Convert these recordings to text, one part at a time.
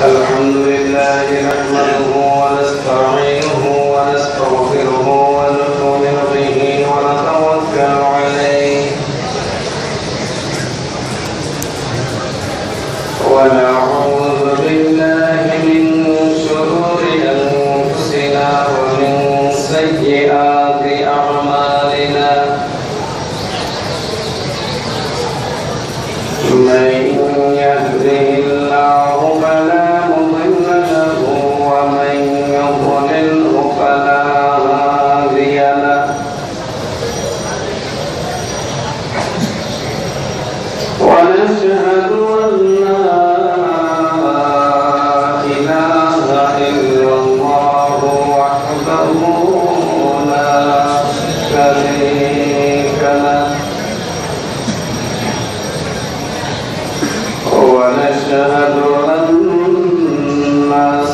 الحمد لله نحمده ونستعينه ونستغفره ونؤمن به ونتوكل عليه ونعوذ بالله من شرور أنفسنا ومن سيئات أعمالنا من يهده الله فلا مضل له ومن يضلله فلا هادي له ونشهد أن لا إله إلا الله وحده لا شريك له ونشهد أن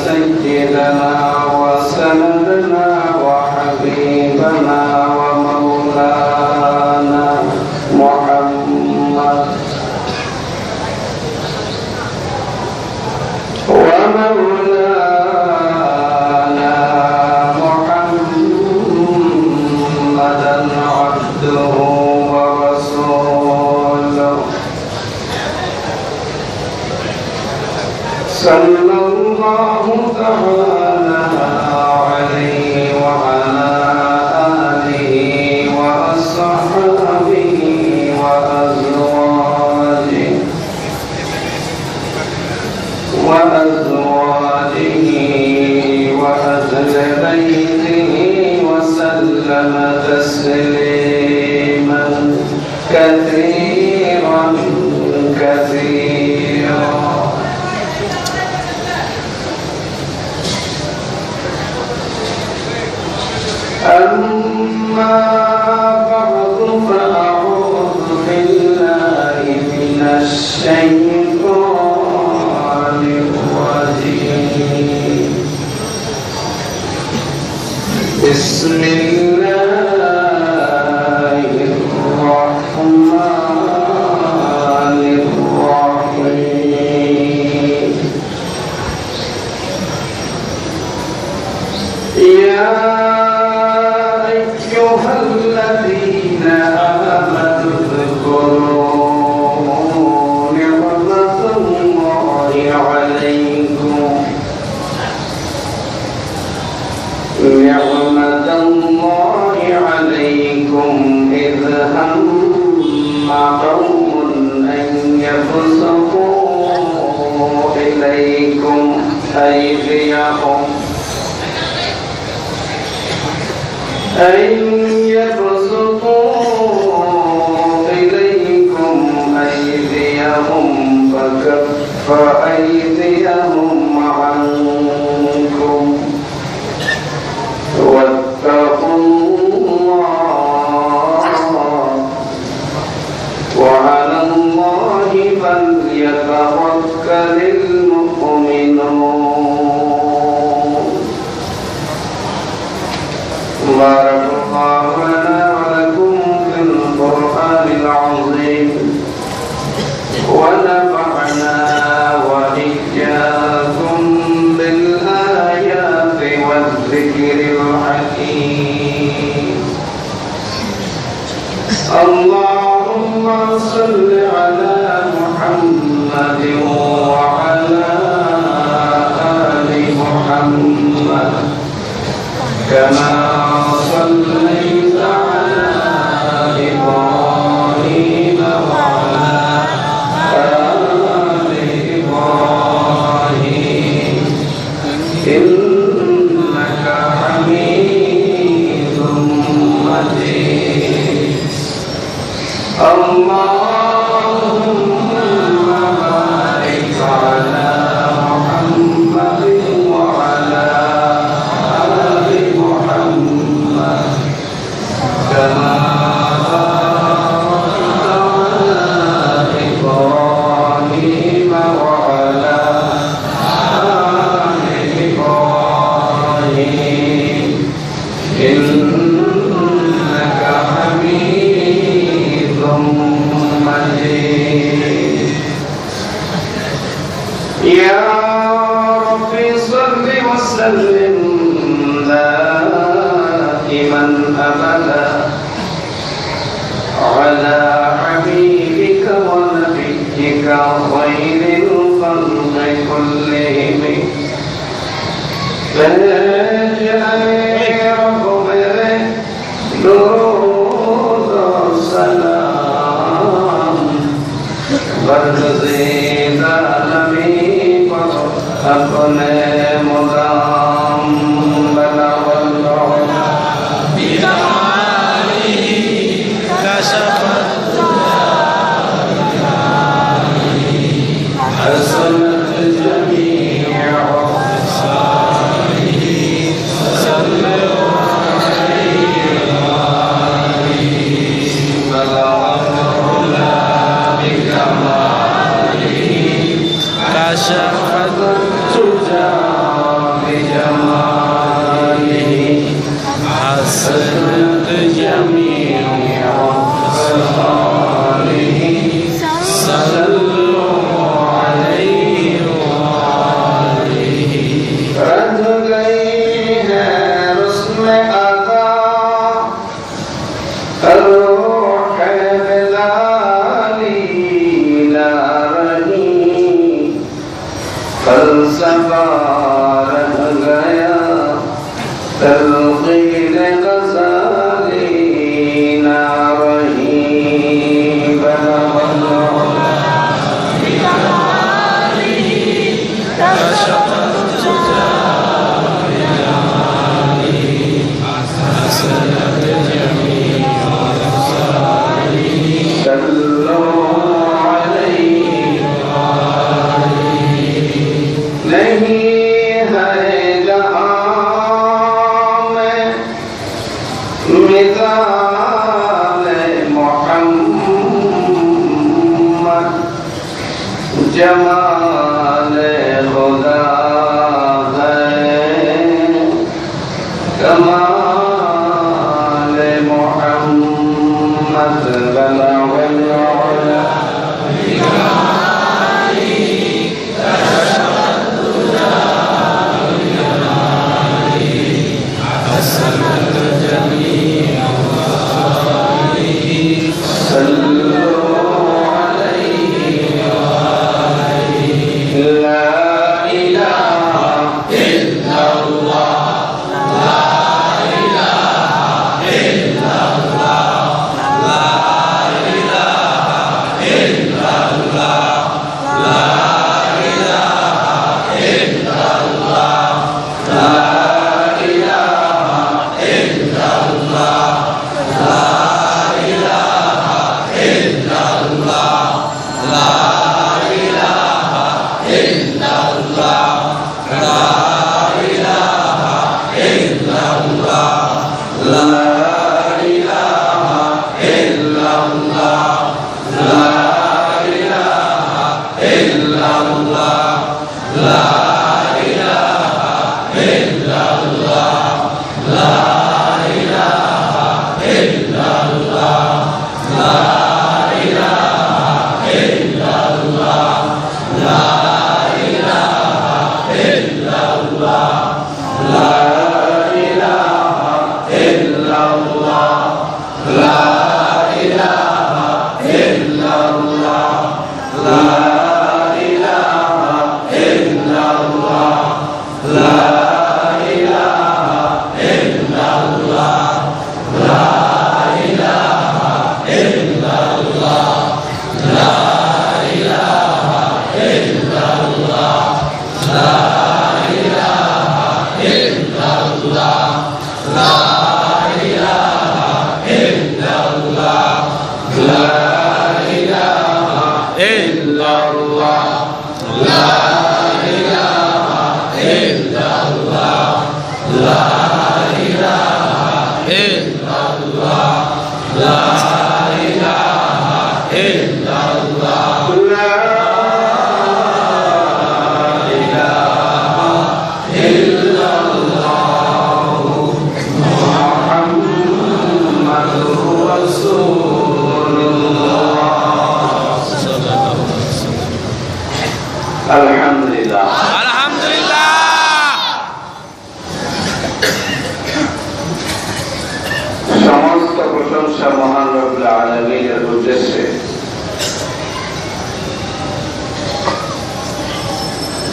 سيدنا وسندنا وحبيبنا ومولانا محمد عبده ورسوله صلى الله تعالى عليه وعلى آله وأصحابه وأزواجه وأهل بيته وسلم تسليما كثيرا أما بعد فأعوذ بالله من الشيطان الرجيم بسم الله الرحمن الرحيم يا أيها الذين آمنوا اذكروا نعمة الله عليكم إذ هم قوم أن يبسطوا إليكم أيديهم فكف أيديهم عنكم واتقوا الله وعلى الله فليتوكل المؤمنون بارك الله لنا ولكم في القرآن العظيم ونفعنا وإياكم بالآيات والذكر الحكيم اللهم صل على محمد وعلى آل محمد كما صليت على إبراهيم وعلى آل إبراهيم إنك حميد مجيد اللهم بارك على محمد وعلى آل محمد كما باركت على إبراهيم وعلى آل إبراهيم إنك حميد مجيد भेज रब मेरे दुरूद और सलाम बरज़ीदा नबी पर अपने मुदाम बलवल्लाह बिजमाली कशफत हसनत जमीअ कशफत तुजा बिजमालिही हसनत जमीअ खसालिही सल्लल्लाहु अलैहि वालिही। रज गई है रस्म अदा रूह बिलाली ना रही फलसफा रह गया तलक़ीन ग़ज़ाली ना रही नहीं है जहाँ में मिसाल मोहम्मद जमाल खुदा है कमाल मोहम्मद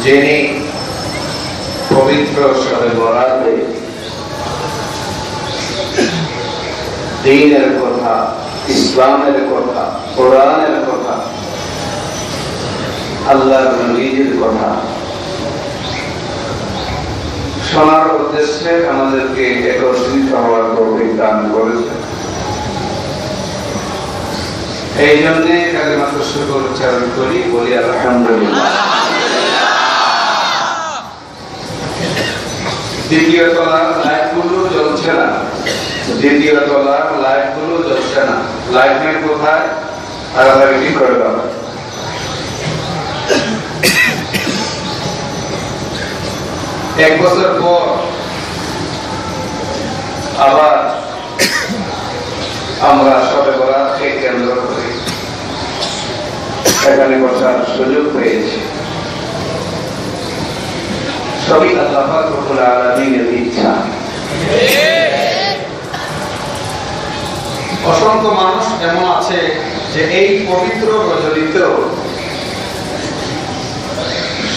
যিনি পবিত্র পবিত্র শবে বরাতে দ্বীনের কথা, ইসলামের কথা, কোরআনের কথা, আল্লাহর নবীর কথা শোনার উদ্দেশ্যে আমাদেরকে একত্রিত হওয়ার তৌফিক দান করেছেন। এই জন্যে কালিমাত শুকর উচ্চারণ করি, বলি আলহামদুলিল্লাহ। দ্বিতীয় তলার লাইটগুলো জ্বলছে না, দ্বিতীয় তলার লাইটগুলো জ্বলছে না। লাইটম্যান কোথায়? তাড়াতাড়ি ঠিক করে দাও। এক বছর পর আবার আমরা শবে বরাতকে কেন্দ্র করে এখানে বসার সুযোগ পেয়েছি। সবই আল্লাহ পাক রব্বুল আলামিনের ইচ্ছা। অসংখ্য মানুষ এমন আছে যে এই পবিত্র রজনীতেও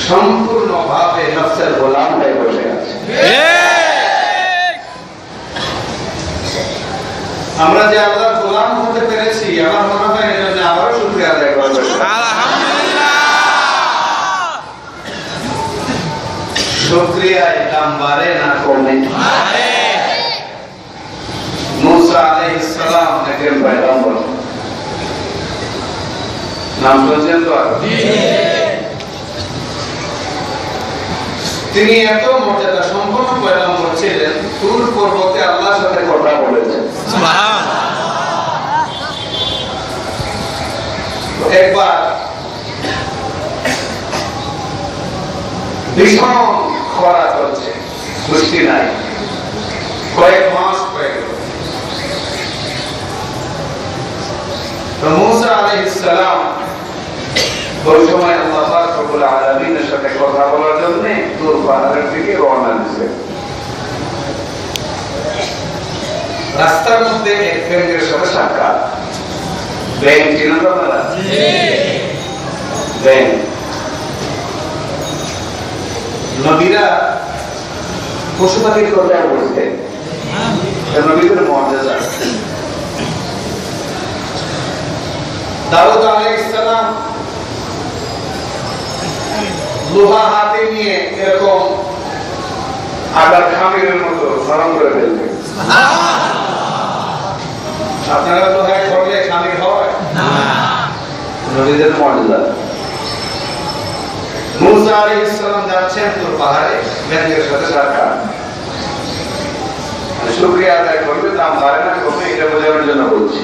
সম্পূর্ণভাবে নফসের গোলাম হয়ে বসে আছে। আমরা যে আল্লাহর গোলাম হতে পেরেছি, আমার মনে হয় এই জন্য আবারও শুকরিয়া আদায় করব। আলহামদুলিল্লাহ। শুকরিয়ায় দাম বাড়ে না কমে। মুসা আলাইহিস সালাম একজন পয়গম্বর, নাম শুনছেন তো? তিনি এত মর্যাদা সম্পন্ন পয়গম্বর ছিলেন, তুর পর্বতে আল্লাহর সাথে কথা বলেছেন। একবার ভীষণ খরা চলছে, বৃষ্টি নাই, কয়েক মাস হয়ে গেল। মুসা আলাইহিস সালাম ওই সময় আল্লাহ পাক রব্বুল আলামিনের সাথে কথা বলার জন্য তুর পাহাড়ের দিকে রওনা দিয়েছেন। রাস্তার মধ্যে এক ব্যাঙের সাথে সাক্ষাৎ। ব্যাঙ চিনেন তো আপনারা? ব্যাঙ নবীরা পশু পাখির কথা বলতেন, নবীদের মর্যাদা। দাউদ আলাইহিস সালাম লোহা হাতে নিয়ে এরকম আগার খামিরের মতো নরম করে ফেলতেন। আপনারা লোহায় করলে খামির হয় না, নবীদের মর্যাদা। মুসা আলাইহিস সালাম যাচ্ছেন তুর পাহাড়ে, ব্যাঙের সাথে সাক্ষাৎ। শুকরিয়া আদায় করবে, দাম বাড়ে না কমে, এটা বোঝানোর জন্য বলছি।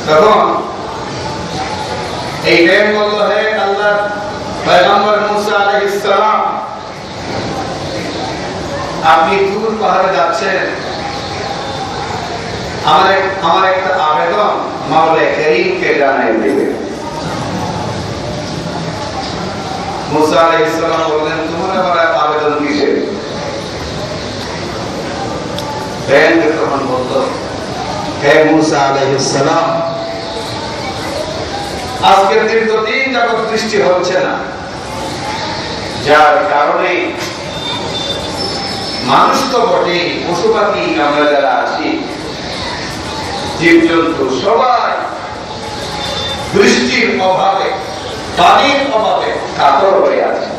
তখন এই ব্যাঙ বলল, হে আল্লাহর পয়গম্বর মুসা আলাইহিস সালাম, আপনি তুর পাহাড়ে যাচ্ছেন, আমার একটা আবেদন মাওলা কারীমকে জানাই দিবেন। মুসা আলাইহিস সালাম বললেন, তোমার আবার আবেদন কিসের? ব্যাঙ তখন বলল, হে মুসা আলাইহিস সালাম, আজকের দীর্ঘদিন যাবত বৃষ্টি হচ্ছে না, যার কারণে মানুষ তো বটে, পশু পাখি আমরা যারা আছি, জীবজন্তু সবাই বৃষ্টির অভাবে, পানির অভাবে কাতর হয়ে আছে।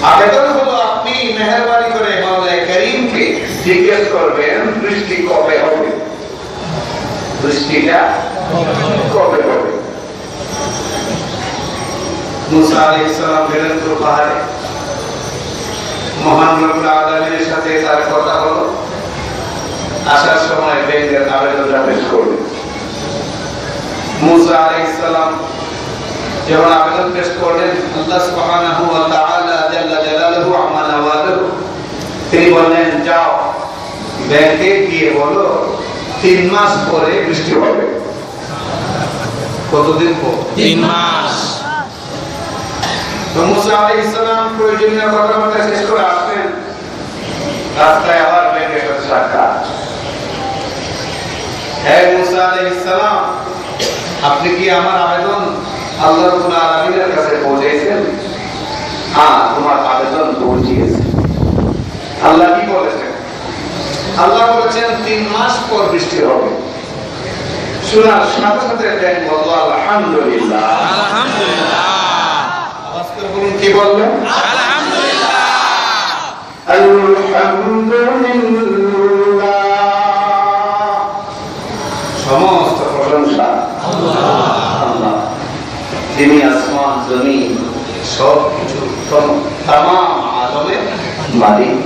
আবেদন হলো আপনি মেহেরবানি করে মাওলা কারীমকে জিজ্ঞেস করবেন বৃষ্টি কবে হবে, বৃষ্টিটা কবে হবে। মুসা আলাইহিস সালাম গেলেন তুর পাহাড়ে, মহান রব্বুল আলামিনের সাথে তার কথা হলো। আসার সময় ব্যাঙের আবেদনটা পেশ করলেন। মুসা আলাইহিস সালাম যখন আবেদন পেশ করলেন, আল্লাহ সুবহানাহু ওয়া তাআলা জাল্লা জালালুহু আম্মা নাওয়ালুহু, তিনি বললেন, যাও ব্যাঙকে গিয়ে বলো 3 মাস পরে বৃষ্টি হবে। কতদিন পর? 3 মাস। তো মুসা আলাইহিস সালাম প্রয়োজনীয় কথাবার্তা শেষ করে আসলেন, রাস্তায় আবার ব্যাঙের সাথে সাক্ষাৎ। হে মুসা আলাইহিস সালাম, আপনি কি আমার আবেদন আল্লাহ রাব্বুল আলামিনের কাছে পৌঁছেছেন, হ্যাঁ তোমার আবেদন পৌঁছেছে। আল্লাহ কি বলেছেন? আল্লাহ বলেছেন 3 মাস পর বৃষ্টি হবে। শোনার সাথে সাথে ব্যাংক বলল আলহামদুলিল্লাহ। আলহামদুলিল্লাহ। আওয়াজ করে বলুন, কি বললেন? আলহামদুলিল্লাহ। আলহামদুলিল্লাহ। সমস্ত প্রশংসা আল্লাহ, যিনি আসমান জমিন সব কিছু তাম আলমের মালিক।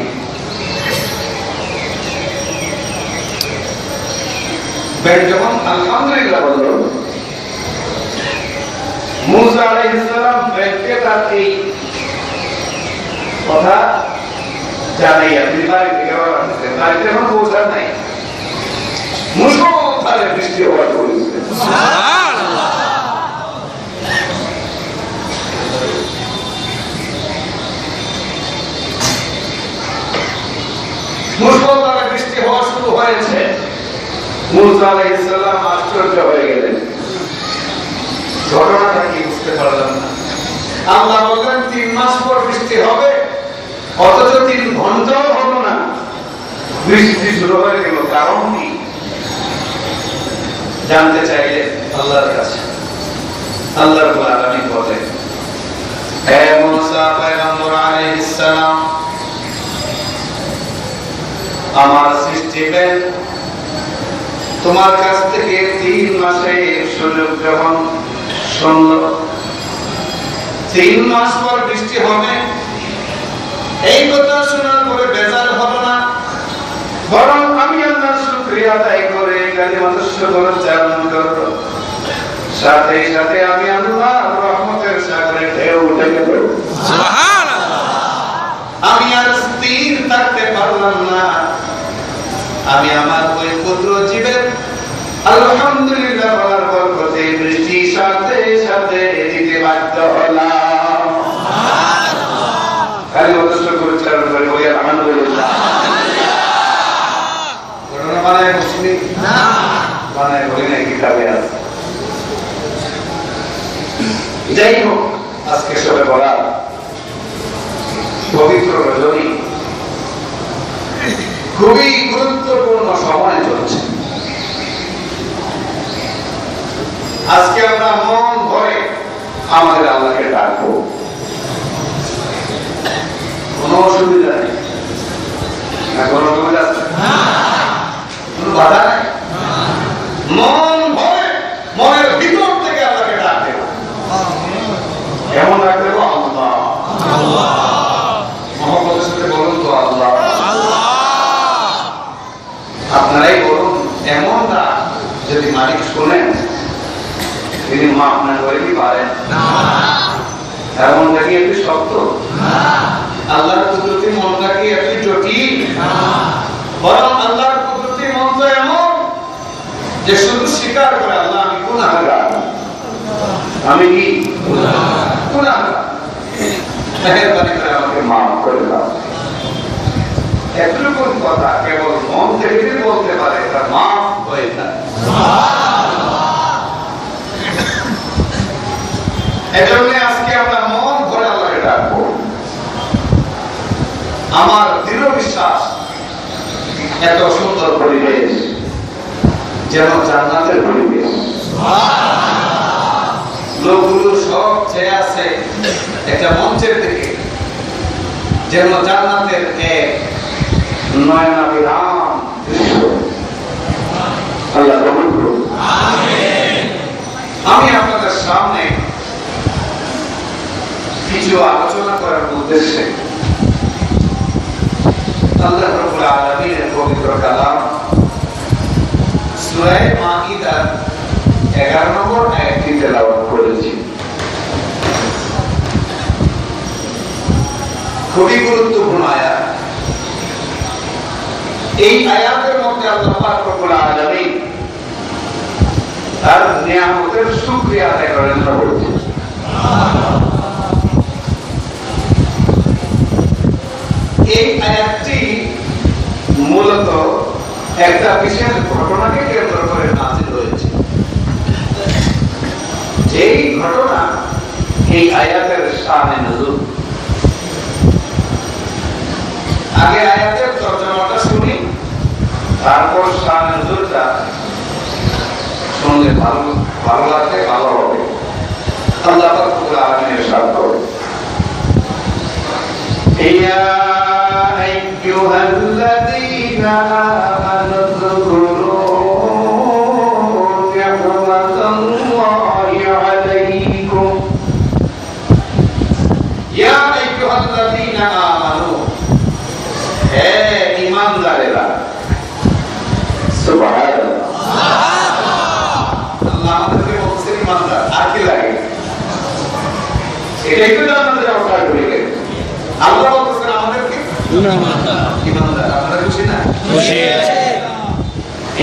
যখন আলহামদুলিল্লাহ বলল, মুসা আলাইহিস সালাম ব্যাংকে তার এই কথা জানাইয়া বাড়িতে গেলেন। বাড়িতে এখন পৌঁছার নাই, মুসলধারে বৃষ্টি হওয়া চলেছে। সুবহানাল্লাহ। মুসলধারে বৃষ্টি হওয়া শুরু হয়েছে। মুসা আলাইহিস সালাম আশ্চর্য হয়ে গেলেন, ঘটনাটা কি বুঝতে পারলাম না। আল্লাহ বললেন 3 মাস পর বৃষ্টি হবে, অথচ 3 ঘন্টাও হলো না বৃষ্টি শুরু হয়ে গেল। কারণ কি জানতে চাইলে আল্লাহর কাছে আল্লাহ রাব্বুল আলামিন বলেন, হে মুসা পয়গম্বর আলাইহিস সালাম, আমার সৃষ্টিবেন তোমার কাছ থেকে 3 মাসের সুযোগ যখন শুনল 3 মাস পর বৃষ্টি হবে, এই কথা শোনার পরে বেজার হলো না, বরং আমি আল্লাহর শুকরিয়া আদায় করে কালিমাতুশ শুকর উচ্চারণ করব। সাথে সাথে আমি আল্লাহর রহমতের সাগরে ঢেউ উঠে গেল। সুবহানাল্লাহ। আমি আর স্থির থাকতে পারলাম না, আমি আমার ওই পুত্র জীবের আলহামদুলিল্লাহ বলার বরকতে বৃষ্টি সাথে সাথে দিতে বাধ্য হলাম। কালিমাতুশ শুকর উচ্চারণ করে ওই আলহামদুলিল্লাহ। ঘটনা বানায় মুসলিম না, বানায় বলি না, কিতাবে আছে। যাই হোক, আজকে সবে বরাত, পবিত্র রজনী, খুবই গুরুত্বপূর্ণ সময় চলছে। আজকে আমরা মন ভরে আমাদের আল্লাহকে ডাকবো, কোনো অসুবিধা নেই না, কোনো অসুবিধা আছে? কোনো বাধা নেই। মন ভরে মনের ভিতর থেকে আল্লাহকে ডাক দেব। কেমন ডাক দেব? আল্লাহ আল্লাহ। মহব্বতের সাথে বলুন তো আল্লাহ আল্লাহ। আপনারাই বলুন, এমন ডাক যদি মালিক শোনেন তিনি মাফ না করে কি পারেন? এমনটা কি একটু শক্ত? আল্লাহর কুদরতি মনটা কি একটু জটিল? বরং আল্লাহর কুদরতি মনটা এমন যে শুধু স্বীকার করে, আল্লাহ আমি গুনাহগার, আমি কি গুনাহগার, মেহেরবানি করে আমাকে মাফ করে দাও। এতটুকু কথা কেবল মন থেকে বলতে পারে, তা মাফ হয়ে যায়। এজন্য আজকে আমরা মন ভরে আল্লাহকে ডাকবো। আমার দৃঢ় বিশ্বাস এত সুন্দর পরিবেশ যেন জান্নাতের পরিবেশ। লোকগুলো সব চেয়ে আছে একটা মঞ্চের দিকে, যেন জান্নাতের এক নয়নাভিরাম দৃশ্য। আল্লাহ কবুল করুন। আমি আপনাদের সামনে কিছু আলোচনা করার উদ্দেশ্যে আল্লাহ রাব্বুল আলামিনের পবিত্র কালাম সূরা মাঈদার 11 নম্বর আয়াতটি তেলাওয়াত করেছি। খুবই গুরুত্বপূর্ণ আয়াত। এই আয়াতের মধ্যে আল্লাহ পাক রব্বুল আলামিন তার নিয়ামতের শুকরিয়া আদায় করার জন্য বলেছেন। এই আয়াতটি মূলত একটা বিশেষ ঘটনাকে কেন্দ্র করে নাযিল হয়েছে। যেই ঘটনা এই আয়াতের শানে নুজুল। আগে আয়াতের তরজমাটা শুনি, তারপর শানে নুজুলটা শুনলে ভালো লাগবে, ভালো হবে। আল্লাহ পাক রব্বুল আলামিন ইরশাদ করেন, ইয়া আইয়ুহাল্লাযীনা আমানু যকুরু নি'মাতাল্লাহি আলাইকুম। ইয়া আইয়ুহাল্লাযীনা আমানু, হে ঈমানদারেরা। সুবহানাল্লাহ। আল্লাহ আমাদেরকে বলছেন ঈমানদার, আর কি লাগে? এটাই তো জান্নাতের অবস্থা করে। আল্লাহ বলছেন আমাদেরকে ঈমানদার। আপনারা খুশি না? খুশি।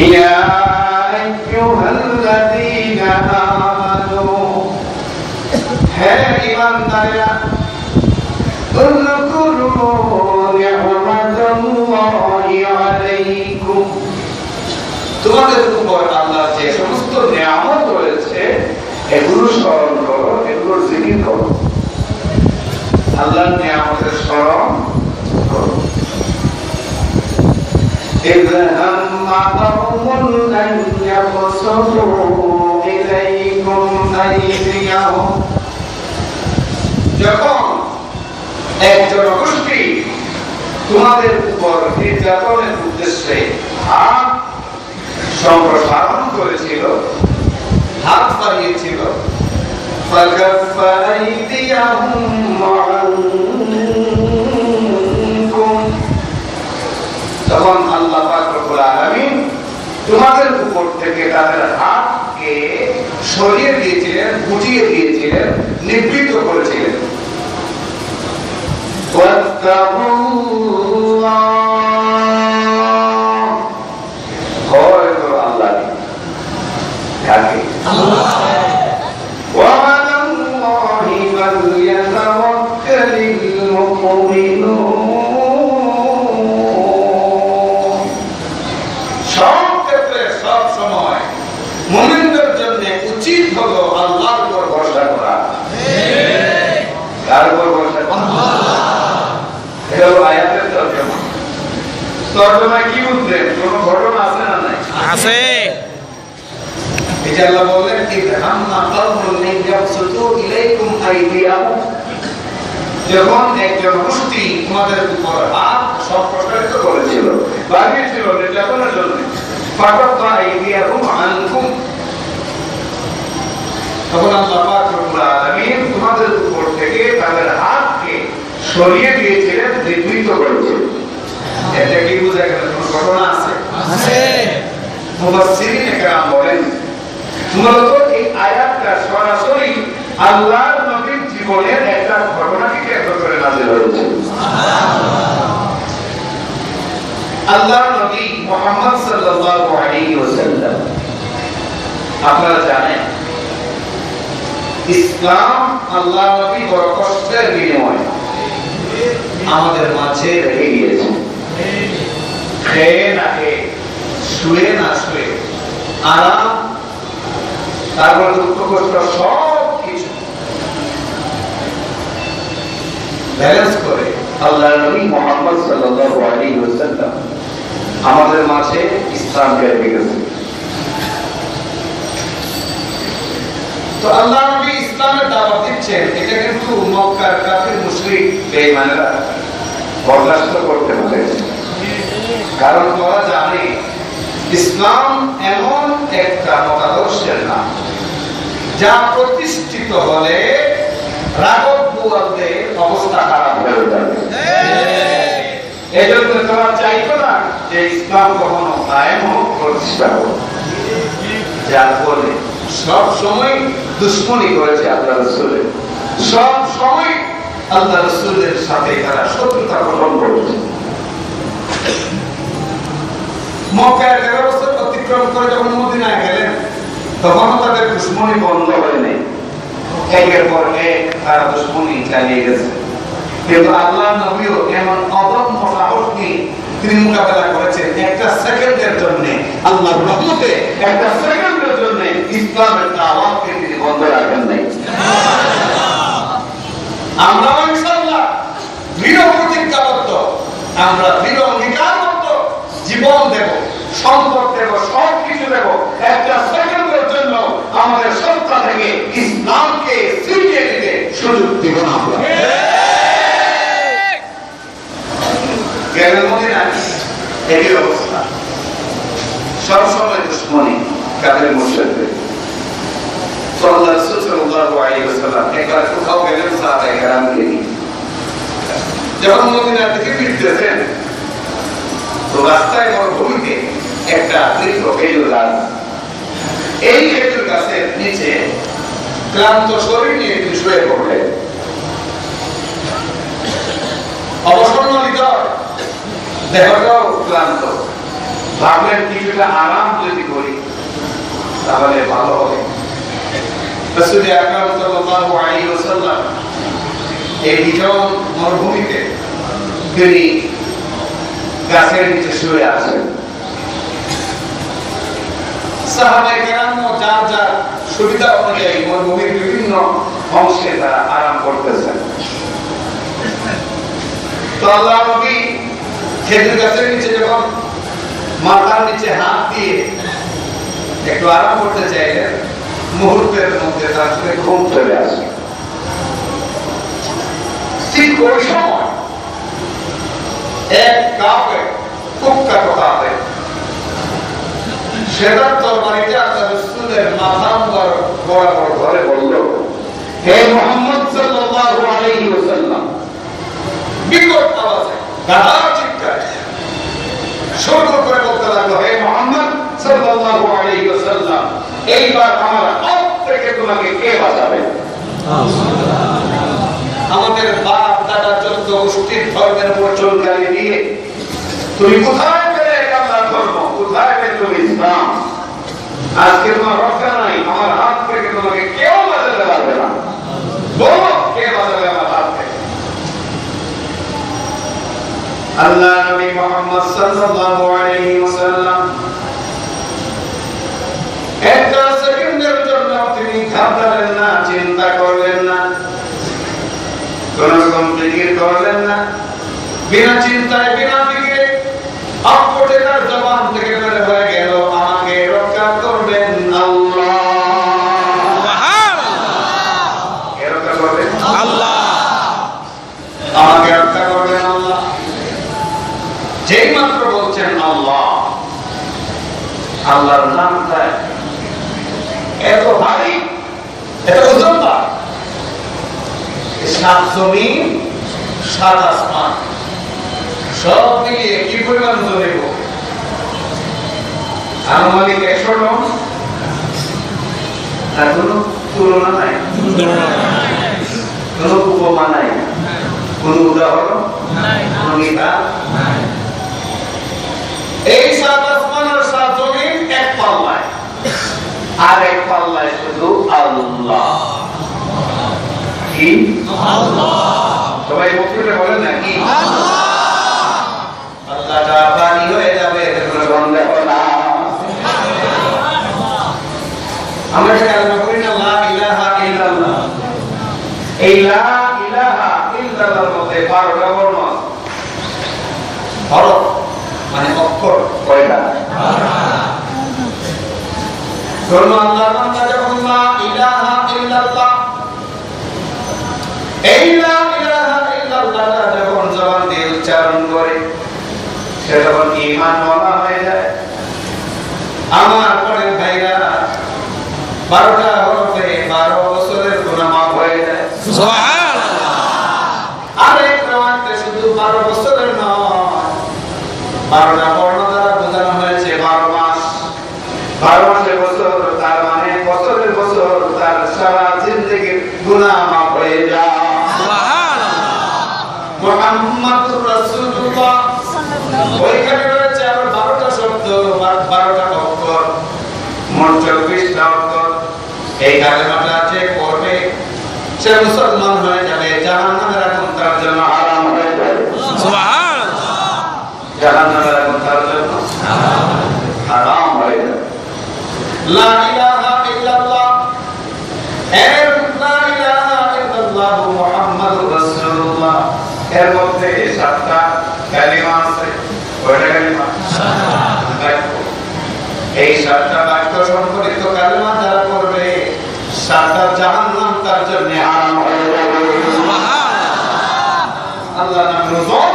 ইয়া আইয়ুহাল্লাযীনা আমানু, হে ঈমানদারেরা, উযকুরু নি'মাতাল্লাহি আলাইকুম, তোমাদের উপর আল্লাহর যে সমস্ত নিয়ামত রয়েছে এগুলো স্মরণ করো, এগুলোর জিকির করো। আল্লাহর নিয়ামতের স্মরণ করো। ইযা হাম্মা কওমুন আন ইয়াবসুতু ইলাইকুম আইদিয়াহুম, যখন একজন গোষ্ঠী তোমাদের উপর নির্যাতনের উদ্দেশ্যে হাত সম্প্রসারণ করেছিল, হাত বাড়িয়েছিল, ফাকাফা আইদিয়াহুম আনকুম, তখন আল্লাহ পাক রব্বুল আলামিন তোমাদের উপর থেকে তাদের হাতকে সরিয়ে দিয়েছিলেন, গুটিয়ে দিয়েছিলেন, নিবৃত করেছিলেন। ভয় করো আল্লাহ, কাকে? ওয়ালাল্লাহি ফালইয়াতাওয়াক্কালিল মুমিনুন, সব ক্ষেত্রে সব সময় মুমিনদের জন্য উচিত হলো আল্লাহর উপর ভরসা করা। কার উপর ভরসা করা? এটা হলো আয়াতের তরজমা। তরজমায় কি বুঝলেন? কোন ঘটনা আছে না নাই? আছে। এই যে আল্লাহ বললেন, ইযা হাম্মা কওমুন আন ইয়াবসুতু ইলাইকুম আইদিয়াহুম, যখন একজন গোষ্ঠী তোমাদের উপর হাত সম্প্রসারিত করেছিল, বাড়িয়েছিল নির্যাতনের জন্য, ফাকাফা আইদিয়াহুম আনকুম, তখন আল্লাহ পাক রব্বুল আলামিন তোমাদের উপর থেকে তাদের হাতকে সরিয়ে দিয়েছিলেন, নিবৃত করেছিলেন। এটা কি বোঝা গেল? কোন ঘটনা আছে? আছে। মুফাসসিরিন একরাম বলেন, মূলত এই আয়াতটা সরাসরি আল্লাহর নবীর জীবনের একটা ঘটনাকে কেন্দ্র করে নাযিল হয়েছে। আল্লাহর নবী মুহাম্মদ সাল্লাল্লাহু আলাইহি ওয়াসাল্লাম, আপনারা জানেন ইসলাম আল্লাহর নবী বড় কষ্টের বিনিময়ে আমাদের মাঝে রেখে গিয়েছে। খেয়ে না খেয়ে, শুয়ে না শুয়ে, আরাম, তারপর দুঃখ কষ্ট সব কিছু ব্যালেন্স করে আল্লাহর নবী মুহাম্মদ সাল্লাল্লাহু আলাইহি ওয়াসাল্লাম আমাদের মাঝে ইসলামকে রেখে গেছে। তো আল্লাহর নবী ইসলামের দাওয়াত দিচ্ছেন, এটা কিন্তু মক্কার কাফির মুশরিক বেঈমানেরা বরদাস্ত করতে পারে, কারণ তারা জানে ইসলাম এমন একটা মতাদর্শের নাম যা প্রতিষ্ঠিত হলে রাগব বুয়ালদের অবস্থা খারাপ হয়ে যাবে। এই জন্য তারা চাইতো না যে ইসলাম কখনো কায়েম হোক, প্রতিষ্ঠা হোক, যার ফলে সব সময় দুশ্মনী করেছে আল্লাহ রাসূলের, সব সময় আল্লাহ রাসূলের সাথে তারা শত্রুতা গঠন করেছে। মক্কায় 11 বছর অতিক্রম করে যখন মদিনায় গেলেন, তখনও তাদের দুশ্মনী বন্ধ হয়নি, একের পর এক তারা দুশ্মনী চালিয়ে গেছে। কিন্তু আল্লাহ নবীও এমন অদম্য সাহস নিয়ে তিনি মোকাবেলা করেছেন। একটা সেকেন্ডের জন্য আল্লাহর রহমতে, একটা সেকেন্ডের জন্য ইসলামের দাওয়াতকে তিনি বন্ধ রাখেন নাই। সম্পদ দেব, সব কিছু দেব, একটা সেকেন্ডের জন্য আমাদের সত্তা থেকে ইসলামকে ছিনিয়ে নিতে সুযোগ দিব না আমরা। গেলেন মদিনায় একই অবস্থা, সবসময় দুশ্মনী কাদের মুশরিকদের। সাল্লাল্লাহু আলাইহি ওয়াসাল্লাম একবার কোথাও গেলেন সাহাবায়ে কেরামকে নিয়ে, যখন মদিনার দিকে ফিরতেছেন তো রাস্তায় মরুভূমিতে একটা বৃক্ষ খেজুর গাছ, এই খেজুর গাছের নিচে ক্লান্ত শরীর নিয়ে তিনি শুয়ে পড়লেন। অবসন্ন হৃদয়, দেহটাও ক্লান্ত, ভাবলেন কিছুটা আরাম যদি করি তাহলে ভালো হবে। রাসূল আকরাম সাল্লাল্লাহু আলাইহি ওয়াসাল্লাম এই নির্জন মরুভূমিতে তিনি গাছের নিচে শুয়ে আছেন। সাহাবায়ে কেরাম যার যার সুবিধা অনুযায়ী মরুভূমির বিভিন্ন অংশে তারা আরাম করতেছেন। তো আল্লাহ নবী খেজুর গাছের নিচে যখন মাথার নিচে হাত দিয়ে একটু আরাম করতে চাইলেন, মুহূর্তের মধ্যে তার চোখে ঘুম চলে আসে। ঠিক ওই সময় এক কাফের কুখ্যাত কাফের সেটার তরবারিটা আল্লাহ রাসূলের মাথার বরাবর ধরে বলল, হে মুহাম্মদ সাল্লাল্লাহু আলাইহি ওয়াসাল্লাম, বিকট আওয়াজে গাঢ় চিৎকারে শুরু করে বলতে লাগলো, হে মুহাম্মদ সাল্লাল্লাহু আলাইহি ওয়াসাল্লাম, এইবার আমার হাত থেকে তোমাকে কে বাঁচাবে? আমাদের বাপ দাদা চোদ্দ গোষ্ঠীর ধর্মের উপর চলকালি দিয়ে তুমি কোথায় পেলে আল্লাহর ধর্ম, কোথায় পেলে তুমি ইসলাম? আজকে তোমার রক্ষা নাই, আমার হাত থেকে তোমাকে কেউ বাঁচাতে পারবে না। বলো কে বাঁচাবে আমার হাত থেকে? আল্লাহ নবী মুহাম্মদ সাল্লাল্লাহু আলাইহি ওয়াসাল্লাম একটা সেকেন্ডের জন্য তিনি ঘাবড়ালেন না, চিন্তা করলেন না, কোন রকম ফিকির করলেন না। বিনা চিন্তায় বিনা ফিকিরে আপটে তার জবান থেকে বের হয়ে গেল, আমাকে রক্ষা করবেন আল্লাহ। সুবহানাল্লাহ। কে রক্ষা করবেন? আল্লাহ। আমাকে রক্ষা করবেন আল্লাহ। যেই মাত্র বলছেন আল্লাহ, আল্লাহর নামটা এত ভারী, এত ওজনদার, সাত জমিন সাত আসমান সব মিলিয়ে কি পরিমাণ ওজন? আনুমানিক 100 টন। তার কোনো তুলনা নাই, কোনো উপমা নাই, কোনো উদাহরণ কোনো মিথ্যা। এই সাত আসমান আর সাত জমিন এক পাল্লায়, আর এক পাল্লায় শুধু আল্লাহ। কি আল্লাহ? সবাই মুখে বলেন না কি আল্লাহ? আল্লাহটা পানি হয়ে যাবে, তোমরা বন্ধ করো না। আমরা কালমা করি না, লা ইলাহা ইল্লাল্লাহ। এই লা ইলাহা ইল্লাল্লাহর মধ্যে 12টা বর্ণ আছে। হরফ মানে অক্ষর কয়টা? 12টা। আল্লাহর নাম যখন লা ইলাহা ইল্লাল্লাহ, এই লা ইলাহা ইল্লাল্লাহ যখন জবান দিয়ে উচ্চারণ করে সে যখন ঈমান ওয়ালা হয়ে যায়। আমার পরে ভাইরা 12টা হরফে 12 বছরের গুনাহ মাফ হয়ে যায়। সুবহানাল্লাহ। আরেক রাতে শুধু 12 বছরের নয়, 12টা বর্ণ দ্বারা বোঝানো হয়েছে 12 মাস। 12 মাসের বছর, তার মানে বছরের বছর তার সারা জিন্দেগীর গুনাহ মাফ হয়ে যায়। মুহাম্মাদুর রাসূলুল্লাহ, ওইখানে রয়েছে আবার 12টা শব্দ, 12টা অক্ষর, মোট 24টা অক্ষর। এই কালেমাটা যে পড়বে সে মুসলমান হয়ে যাবে, জাহান্নামের আগুন তার জন্য হারাম হয়ে যাবে। সুবহানাল্লাহ। জাহান্নামের আগুন তার জন্য হারাম হয়ে যাবে। লা ইলাহা ইল্লাল্লাহ, লা ইলাহা ইল্লাল্লাহ মুহাম্মাদুর রাসূলুল্লাহ, এর মধ্যে 7টা কালিমা আছে। কয়টা কালিমা? 7টা। এই 7টা বাক্য সম্পর্কিত কালেমা যারা পড়বে 7টা জাহান্নাম তার জন্য হারাম হয়ে যাবে। আল্লাহ নাম রোজন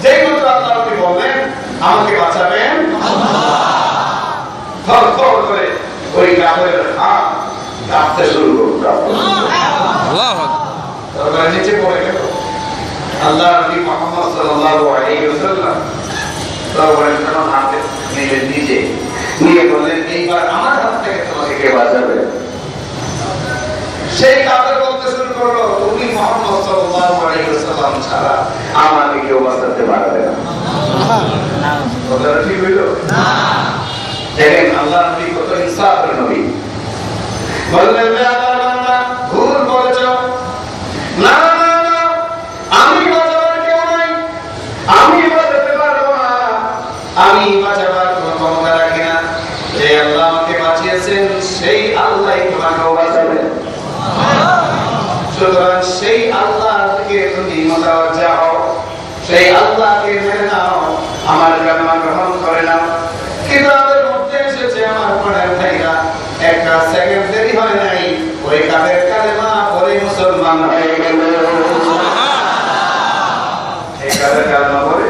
যেই মতো আল্লাহ কি বলেন আমাকে বাঁচাবেন আল্লাহ থর করে ওই কাফের হাত কাঁপতে শুরু করল। আল্লাহু আকবার। তারপরে নিচে পড়ে গেল। আল্লাহ নবী মুহাম্মদ সাল্লাল্লাহু আলাইহি ওয়াসাল্লাম তারপরে তখন হাতে নিজে নিয়ে বললেন এইবার আমার হাত থেকে তোমাকে কে বাঁচাবে? সেই কাফের বলতে শুরু করলো তুমি মুহাম্মদ সাল্লাল্লাহু আলাইহি ওয়াসাল্লাম ছাড়া আমাকে কেউ বাঁচাতে পারবে না। কথাটা ঠিক হইল না? দেখেন আল্লাহ নবী কত ইনসাফের নবী। বললেন আল্লাহর বান্দা ভুল বলেছো, না না না আমি বাঁচাবার কেউ নাই, আমি বাঁচাতে পারবো না, আমি বাঁচাবার কোনো ক্ষমতা রাখি না। যে আল্লাহ আমাকে বাঁচিয়েছেন সেই আল্লাহই তোমাকেও বাঁচাবেন। সুতরাং সেই আল্লাহকে তুমি মোতাওয়াজ্জা হও, সেই আল্লাহকে মেনে নাও, আমার কালেমা গ্রহণ করে নাও। কিতাবের মধ্যে এসেছে আমার প্রাণের ভাইরা একটা সেকেন্ড দেরি হয় নাই, ওই কাফের কালেমা পড়ে মুসলমান হয়ে গেল। এই কাফের কালেমা পড়ে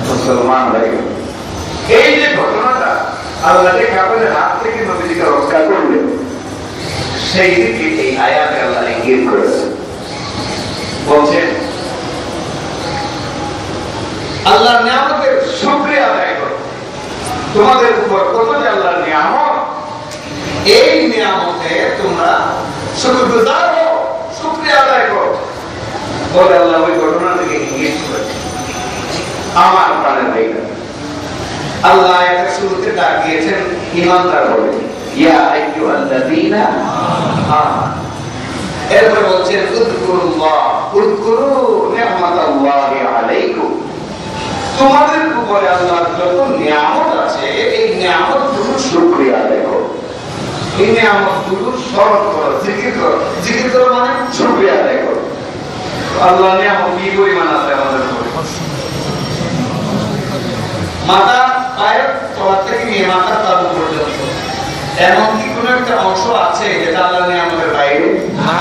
মুসলমান হয়ে গেল। এই যে ঘটনাটা আল্লাহ যে কাফেরের হাত থেকে নবীকে রক্ষা করলেন সেই দিকে এই আয়াতে আল্লাহ ইঙ্গিত করেছে। বলছেন আল্লাহর নিয়ামতের শুকরিয়া আদায় করো। তোমাদের উপর কত যে আল্লাহর নিয়ামত, এই নিয়ামতে তোমরা শুকরগুজার হও, শুকরিয়া আদায় করো বলে আল্লাহ ওই ঘটনা থেকে ইঙ্গিত করেছে। আমার প্রাণের ভাইরা আল্লাহ এর শুরুতে ডাক দিয়েছেন ঈমানদার বলে, ইয়া আইয়ুহাল্লাযীনা আমানু। এরপর বলছেন উযকুরুল্লাহ, উযকুরু নি'মাতাল্লাহি আলাইকুম। তোমাদের উপরে আল্লাহর যত নিয়ামত আছে এই নিয়ামতগুলোর শুকরিয়া আদায় করো, এই নিয়ামতগুলোর স্মরণ করো, জিকির করো। জিকির করো মানে শুকরিয়া আদায় করো। আল্লাহ নিয়ামত কি পরিমাণ আছে আমাদের উপরে। মাথা পায়ের তলা থেকে নিয়ে মাথার তালু পর্যন্ত এমন কি কোনো একটা অংশ আছে যেটা আল্লাহ নিয়ামতের বাইরে? না,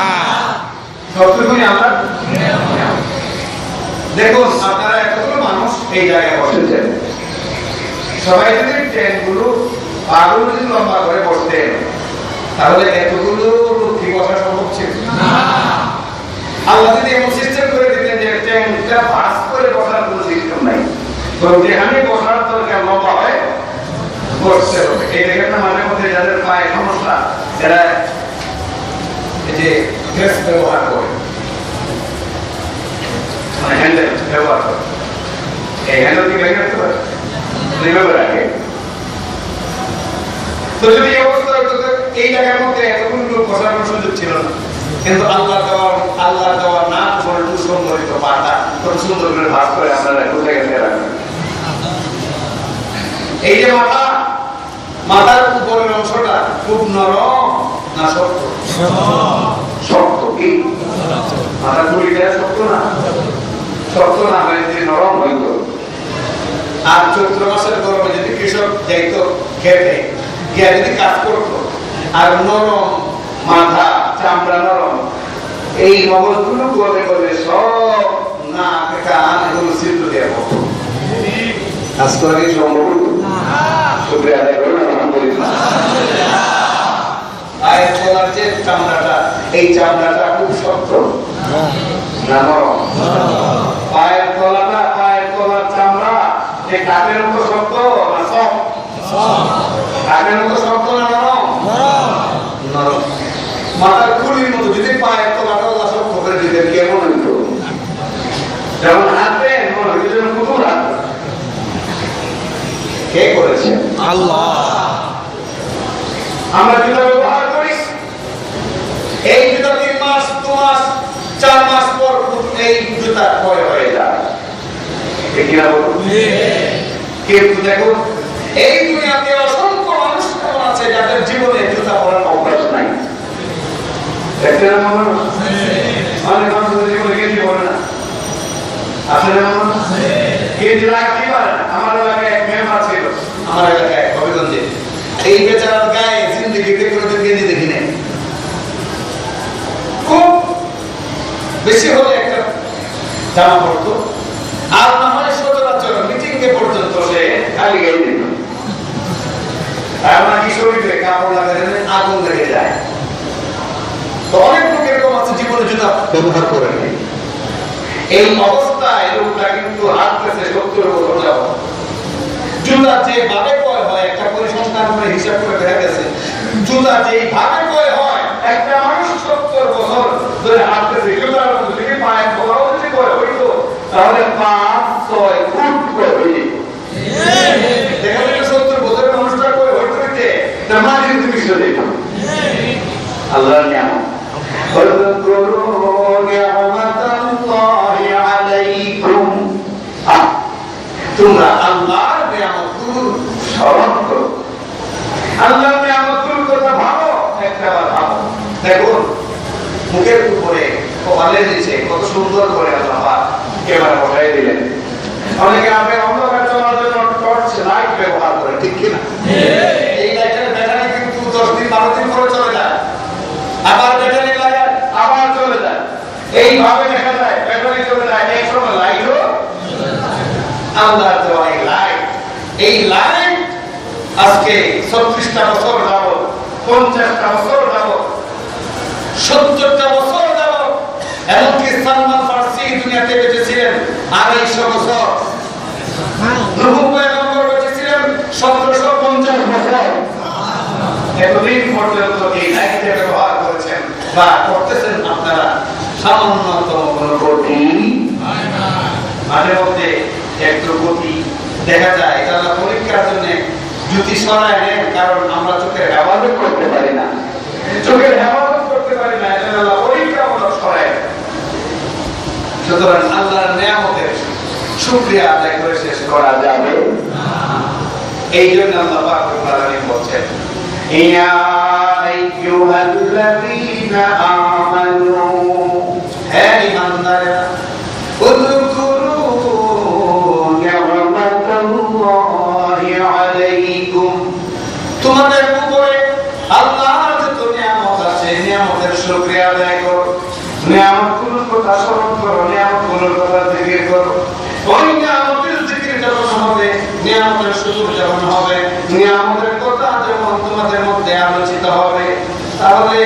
সবটুকুই আমরা। দেখুন আপনারা এতগুলো মানুষ এই জায়গায় বসেছেন, সবাই যদি ট্রেনগুলো আরো যদি লম্বা করে বসতেন তাহলে এতগুলো লোক কি বসা সম্ভব ছিল? আল্লাহ যদি এমন সিস্টেম করে দিতেন যে ট্রেনটা ভাস করে বসার কোনো সিস্টেম নাই, তো যেখানে বসার দরকার লম্বা হয় বসতে হবে। এই দেখেন না মাঝে মধ্যে যাদের পায়ে সমস্যা এরা এই যে গ্যাস ব্যবহার করে, মানে হ্যান্ডেল ব্যবহার করে, এই হ্যান্ডেল কি ভেঙে যেতে পারে? এইভাবে রাখে। তো যদি এই অবস্থা হতো এই জায়গার মধ্যে এতগুলো লোক বসার কোনো সুযোগ ছিল না, কিন্তু আল্লাহ দেওয়ার না বলটু সুন্দরিত পাটা খুব সুন্দর করে ভাগ করে আপনারা কোথায় গেছে রাখবেন। এই যে মাথার উপরের অংশটা খুব নরম না শক্ত? শক্ত। কি মাথা খুলিটা শক্ত না? শক্ত না হয়ে যদি নরম হইত, আর চৈত্র মাসের গরমে যদি কৃষক যাইতো খেতে গিয়া যদি কাজ করতো আর নরম মাথা, চামড়া নরম, এই মগজগুলো গলে গলে সব না কান এগুলো ছিদ্র দিয়ে পড়তো। কাজ করা কি সম্ভব? শুকরিয়া আদায় করুন আলহামদুলিল্লাহ। পায়ের তলার যে চামড়াটা, এই চামড়াটা খুব শক্ত না নরম? পায়ের তলার চামড়া যে কাঠের মতো শক্ত না সফট? কাঠের মতো শক্ত না নরম? নরম। মাথার খুলির মতো যদি পায়ের তলাটা আল্লাহ শক্ত করে দিতেন কেমন হইতো? যেমন হাতে মনে হইতো যেন পুতুল হাত। কে করেছে? আল্লাহ। আমরা জুতা ব্যবহার করি, এই জুতা 3 মাস 2 মাস 4 মাস পর এই জুতা ক্ষয় হয়ে যায়, ঠিক না বলুন? কিন্তু দেখুন এই দুনিয়াতে অসংখ্য মানুষ এমন আছে যাদের জীবনে জুতা পরার অভ্যাস নাই। দেখতে না মনে অনেক মানুষের জীবনে গেঞ্জি পরে না, আসলে গেঞ্জি রাখতেই পারে না। আমার এলাকায় এক মেম্বার ছিল, আমার এলাকায় কবে কিশোরগঞ্জে। এই বেচারার গায়ে জিন্দেগিতে কোনোদিন গেঞ্জি দেখি নাই, খুব বেশি হলে একটা জামা পড়তো, আর না হয় সচরাচর মিটিং এ পর্যন্ত সে খালি গায়ে দিত। আমার কিশোরীতে কাপড় লাগালে আগুন লেগে যায়। তো অনেক লোক এরকম আছে জীবনে জুতা ব্যবহার করে নাই। এই অবস্থায় লোকটা কিন্তু হাঁটতেছে 70 বছর যাবত। জুতা যেভাবে ক্রয় হয়, একটা পরিসংখ্যান করে হিসাব করে দেখা গেছে, জুতা যেভাবে ক্রয় হয়, একটা মানুষ 70 বছর ধরে হাঁটতেছে, জুতার মধ্যে যদি পায়ের ধোয়াও যদি ক্রয় হইতো, তাহলে 5-6 ফুট ক্রয় হয়ে যেত। দেখা যায় 70 বছরের মানুষটা ক্রয় হইতে হইতে তার মাঝে তুমি চলে যেত। আল্লাহর নিয়ামত। তোমরা আল্লাহর নিয়ামতগুলো স্মরণ করো, আল্লাহর নিয়ামতগুলোর কথা ভাবো, একটাবার ভাবো। দেখুন মুখের উপরে কপালের নিচে কত সুন্দর করে আল্লাহ পাক ক্যামেরা বসাই দিলেন। অনেকে আমাদের অন্ধকার চলার জন্য টর্চ লাইট ব্যবহার করে, ঠিক কিনা? এই লাইটের ব্যাটারি কিন্তু 10 দিন 12 দিন পরে চলে যায়, আবার ব্যাটারি লাগায় আবার চলে যায়, এইভাবে দেখা যায় ব্যাটারি চলে যায়, এক সময় লাইটও আল্লাহর দেওয়া এই লাইট। এই লাইট আজকে 36টা বছর যাবত, 50টা বছর যাবত, 70টা বছর যাবত, এমনকি সালমান ফার্সি দুনিয়াতে বেঁচে ছিলেন 250 বছর, নূহ পয়গম্বর বেঁচে ছিলেন 1750 বছর। এতদিন পর্যন্ত এই লাইটে ব্যবহার করেছেন বা করতেছেন আপনারা সামান্যতম কোনো গতি মাঝে মধ্যে একটু গতি দেখা যায়। তারা পরীক্ষার জন্য জুতি সরায় নেন, কারণ আমরা চোখের হেফাজত করতে পারি না, চোখের হেফাজত করতে পারি না, এটা আল্লাহ পরীক্ষামূলক সরায়। সুতরাং আল্লাহর নিয়ামতের শুকরিয়া আদায় করে শেষ করা যাবে এই জন্য আল্লাহ পাক রব্বুল আলামিন বলছেন, ইয়া আইয়ুহাল্লাযীনা আমানু, হে ঈমানদারেরা, উযকুরু নি'মাতাল্লাহি আলাইকুম, তোমাদের উপরে আল্লাহর যত নিয়ামত আছে নিয়ামতের শুকরিয়া আদায় করো, নিয়ামতগুলোর কথা স্মরণ করো, নিয়ামতগুলোর কথা জিকির করো। ওই নিয়ামতের জিকির যখন হবে, নিয়ামতের শুকর যখন হবে, নিয়ামতের কথা যখন তোমাদের মধ্যে আলোচিত হবে, তাহলে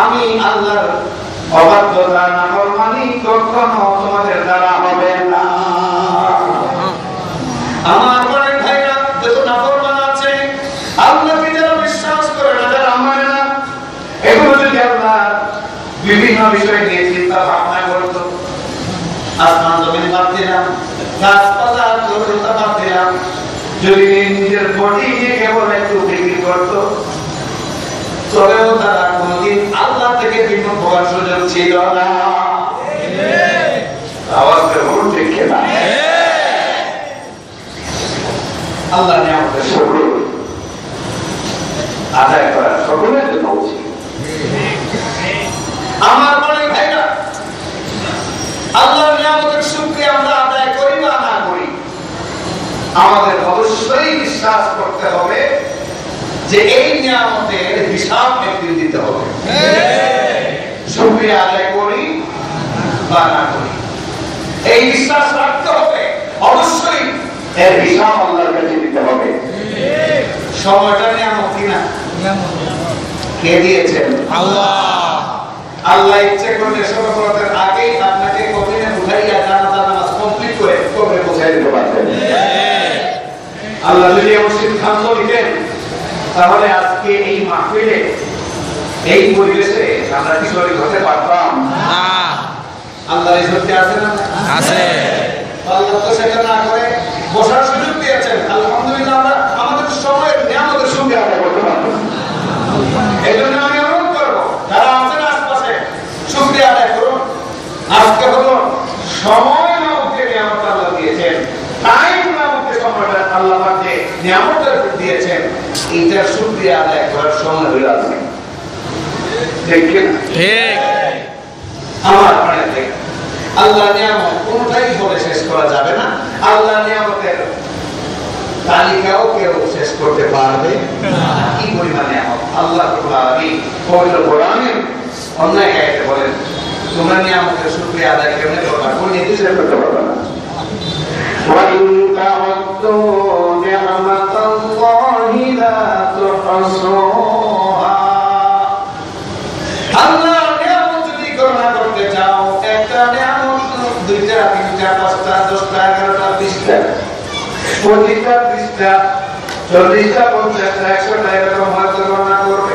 আমি আল্লাহর অবাধ্যতা নাফরমানি কখনো তোমাদের দ্বারা হবে না। আমার অনেক ভাইরা যত নাফরমান আছে, আল্লাহকে যারা বিশ্বাস করে না, যারা মানে না, এগুলো যদি আল্লাহ বিভিন্ন বিষয় নিয়ে চিন্তা ভাবনা করতো, আসমান জমিন বাদ দিলাম, গাছপালা লতা বাদ দিলাম, যদি নিজের বডি নিয়ে কেবল একটু বিক্রি করতো, তবেও তারা কোনদিন আল্লাহ থেকে বিমুখ হওয়ার সুযোগ ছিল না। আওয়াজ বের ঠিক না? আল্লাহ নিয়ামতের শুকর আদায় করা সকলের জন্য উচিত। আমার মনে ভাইরা, আল্লাহর নিয়ামতের শুকরিয়া আমরা আদায় করি বা না করি, আমাদের অবশ্যই বিশ্বাস করতে হবে যে এই নিয়ামতের হিসাব একদিন দিতে হবে। শুকরিয়া আদায় করি বা না করি, এই বিশ্বাস রাখতে হবে, অবশ্যই এর হিসাব আল্লাহর কাছে দিতে হবে। সময়টা নিয়ামত কিনা? কে দিয়েছেন? আল্লাহ। আল্লাহ ইচ্ছে করলে সফলতার আগেই আপনাকে কবরে উঠাইয়া জানাজা নামাজ কমপ্লিট করে কবরে পৌঁছায় দিতে পারতেন। আল্লাহ যদি এমন সিদ্ধান্ত নিতেন, তাহলে আজকে এই মাহফিলে এই পরিবেশে আমরা কি শরীর হতে পারতাম? আল্লাহ এই শক্তি আছে না? আছে। আল্লাহ তো সেটা না করে বসার সুযোগ দিয়েছেন। আলহামদুলিল্লাহ, আমরা আমাদের সময়ের নিয়ামতের সঙ্গে আদায় করতে পারবো। এই জন্য আমি অনুরোধ করবো, যারা আছেন আশপাশে, শুকরিয়া আদায় করুন। আজকে হলো সময় নামকে নিয়ামত আল্লাহ দিয়েছেন, টাইম নামকে সময়টা আল্লাহ আমাকে নিয়ামতের দিয়েছেন, এইটার শুকরিয়া আদায় করার সময় হয়ে আছে। ঠিক কিনা? ঠিক। আমার মনে হয় আল্লাহ নিয়ামত কোনটাই বলে শেষ করা যাবে না। আল্লাহ নিয়ামতের তালিকাও কেউ শেষ করতে পারবে কি পরিমাণে আল্লাহ রাব্বুল আলামিন পবিত্র কোরআনে অন্য এক আয়াতে বলেন তোমরা নিয়ামতের শুকরিয়া আদায় কেমনে করবা কোন নির্দেশে করতে পারবে না وَإِن تَعُدُّوا نِعْمَةَ اللَّهِ لَا تُحْصُوهَا আল্লাহ নিয়ামত যদি গণনা করতে চাও একটা নিয়ামত দুইটা তিনটা পাঁচটা 10টা 11টা 20টা 25টা 30টা 40টা 50টা 100টা এরকম হয়তো গণনা করবে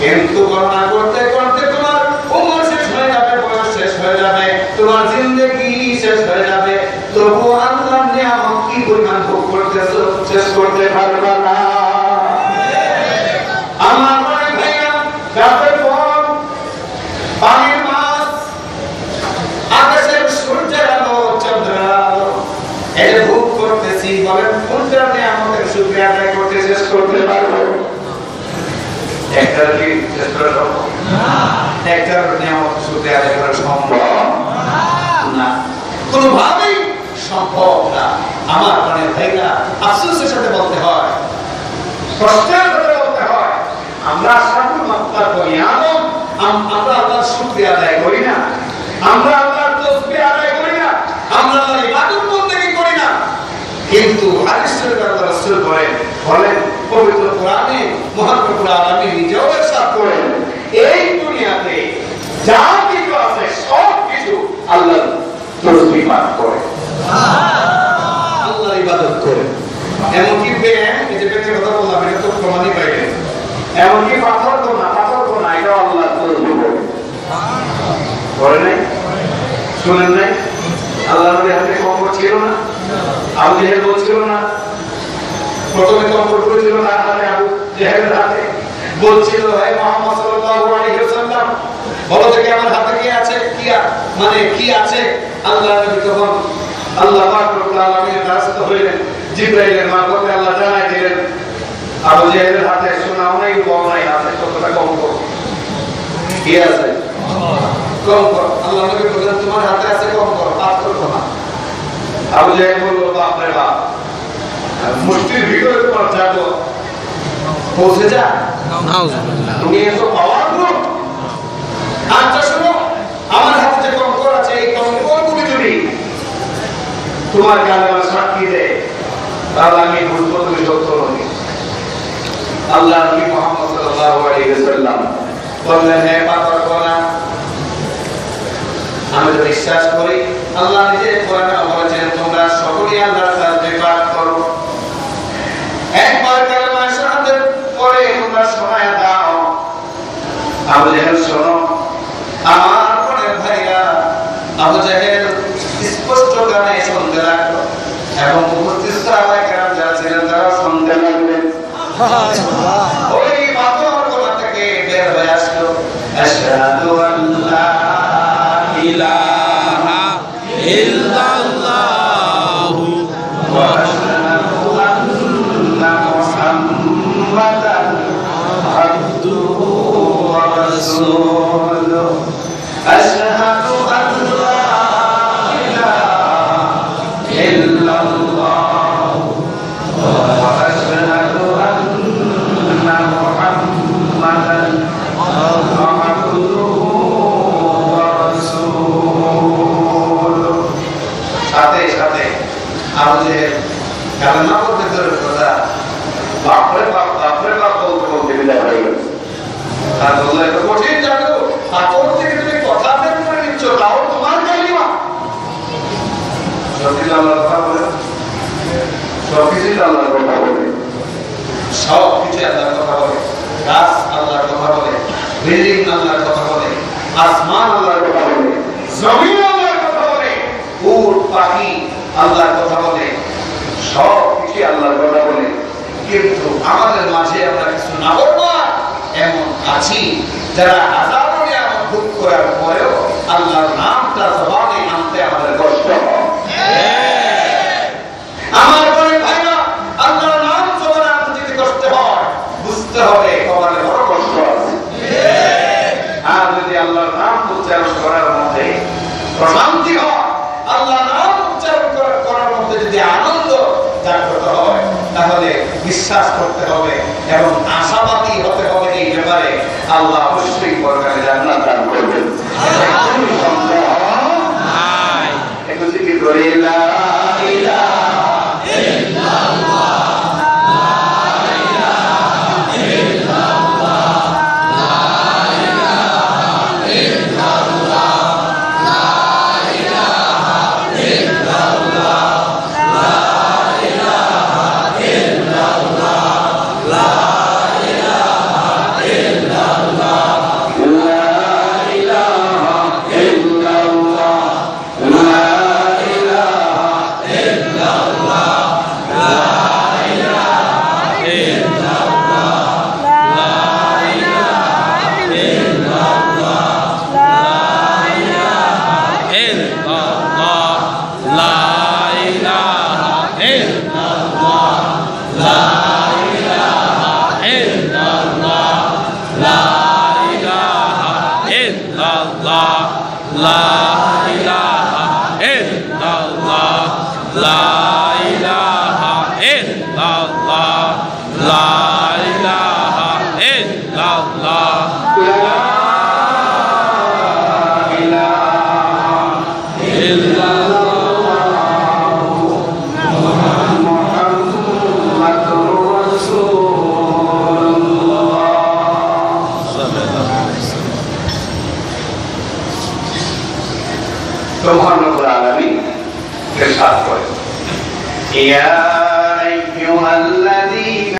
কিন্তু গণনা করতে করতে তোমার উমর শেষ হয়ে যাবে বয়স শেষ হয়ে যাবে তোমার জিন্দেগি শেষ হয়ে যাবে তবু আল্লাহর নিয়ামত কি পরিমাণ ভোগ করতেছো শেষ করতে পারবে না আমার ভাইয়া গাছের ফল পানির মাছ আকাশের সূর্যের আলো চন্দ্রের আলো এটা ভোগ করতেছি বলেন কোনটা নিয়ামতের শুকরিয়া আদায় করতে শেষ করতে পারবো একটা কি শেষ করা সম্ভব একটা নিয়ামতের শুকরিয়া আদায় করা সম্ভব না কোনোভাবেই সম্ভব না আমার ভাইরা আফসোসের সাথে বলতে হয় কষ্টের সাথে বলতে হয় আমরা সাধু মাত্রার বলি আমরা আল্লাহর শুকরিয়া আদায় করি না আমরা আল্লাহর তাসবিহ আদায় করি না আমরা আল্লাহর ইবাদত বন্দেগী করি না কিন্তু হাদিস শরীফে আল্লাহ রাসূল বলেন পবিত্র কোরআনে মহান রব্বুল আলামিন নিজেও ইরশাদ করেন এই দুনিয়াতে যা কিছু আছে সব কিছু আল্লাহর তাসবিহ পাঠ করে আল্লাহর ইবাদত করে এমনকি এই যে পেটের কথা বললাম এটা তো প্রমাণই পাইলে এমনকি পাথর তো না এটা আল্লাহর তাসবিহ করে নাই শুনেন নাই আল্লাহর হাতে কম্বল ছিল না আবু জেহেল বলছিল না প্রথমে কম্বল ছিল না হাতে আবু জেহেলের হাতে বলছিল হে মুহাম্মদ সাল্লাল্লাহু আলাইহি ওয়াসাল্লাম বলো দেখি আমার হাতে কি আছে কি আছে আল্লাহ নবী তখন আল্লাহ পাক রব্বুল আলামিনের রাস্তা হইলেন জিবরাইলের মারফতে আল্লাহ জানাই দিলেন আবু জেহেলের হাতে সোনাও নাই বল নাই হাতে কতটা কম্বল কি আছে কম্বল আল্লাহ নবী বললেন তোমার হাতে আছে কম্বল পাথর কোনা আবু জেহেল বলল বাপ রে বাপ মুষ্টির ভিতরে তোমার জাদু পৌঁছে যা তুমি এত পাওয়ারফুল আচ্ছা শোনো আমার হাতে যে কম্বল আছে এই কম্বলগুলি যদি তোমার কালেমা সাক্ষী দেয় তাহলে আমি বুঝবো তুমি সত্য নবী আল্লাহ নবী মুহাম্মদ সাল্লাল্লাহু আলাইহি ওয়াসাল্লাম বললেন হে পাথর কোনা আমি তো বিশ্বাস করি আল্লাহ নিজে কোরআনে বলেছেন তোমরা সকলেই আল্লাহর তাসবিহ পাঠ করো একবার কালেমা শাহাদাত পড়ে তোমরা শোনায়া দাও আবু জেহেল শোনো আমার পরে ভাইরা আবু জেহেল স্পষ্ট গানে শুনতে লাগলো এবং উপস্থিত সাহাবায়ে কেরাম যারা ছিলেন তারা শুনতে লাগলেন ওই পাথর কোনা থেকে বের হয়ে আসলো আশহাদু আল্লা ইলাহা ইল্লাল্লাহু ওয়া আশহাদু আন্না মুহাম্মাদান আবদুহু ওয়া রাসূলুহু আশহাদু আল্লা ইলাহা ইল্লাল্লাহু ওয়া আশহাদু আন্না মুহাম্মাদান আবদুহু সাথে আবু জেহেল কালেমা পড়তে দূরের কথা বাপরে বাপ বলতে বিদায় হয়ে গেল আর বললো এত কঠিন জানো পাথর থেকে তুমি কথা বের করে নিচ্ছ তাও তোমার কালিমা সত্যি আল্লাহর কথা বলে সবকিছু আল্লাহর কথা বলে সবকিছু আল্লাহর কথা বলে গাছ আল্লাহর কথা বলে বিল্ডিং আল্লাহর কথা বলে আসমান আল্লাহর কথা বলে জমিন আল্লাহর কথা বলে উট পাখি আল্লাহর কথা বলে সব কিছু আল্লাহর কথা বলে কিন্তু আমাদের মাঝে আমরা কিছু নাফরমান এমন আছি যারা হাজারো নিয়ামত ভোগ করার পরেও আল্লাহর নামটা জবানে আনতে আমাদের কষ্ট হয় আমার ভাইরা আল্লাহর নাম জবানে আনতে যদি কষ্ট হয় বুঝতে হবে কপালে বড় কষ্ট আছে আর যদি আল্লাহর নাম উচ্চারণ করার মধ্যে প্রশান্তি হয় আল্লাহর নাম উচ্চারণ করার মধ্যে যদি আনন্দ জাগ্রত হয় বিশ্বাস করতে হবে এবং আশাবাদী হতে হবে এই ব্যাপারে। আল্লাহ অবশ্যই পরকালে জান্নাত দান করবেন। একটু জিকির করে লা ইলাহা ইল্লাল্লাহ। يا أيها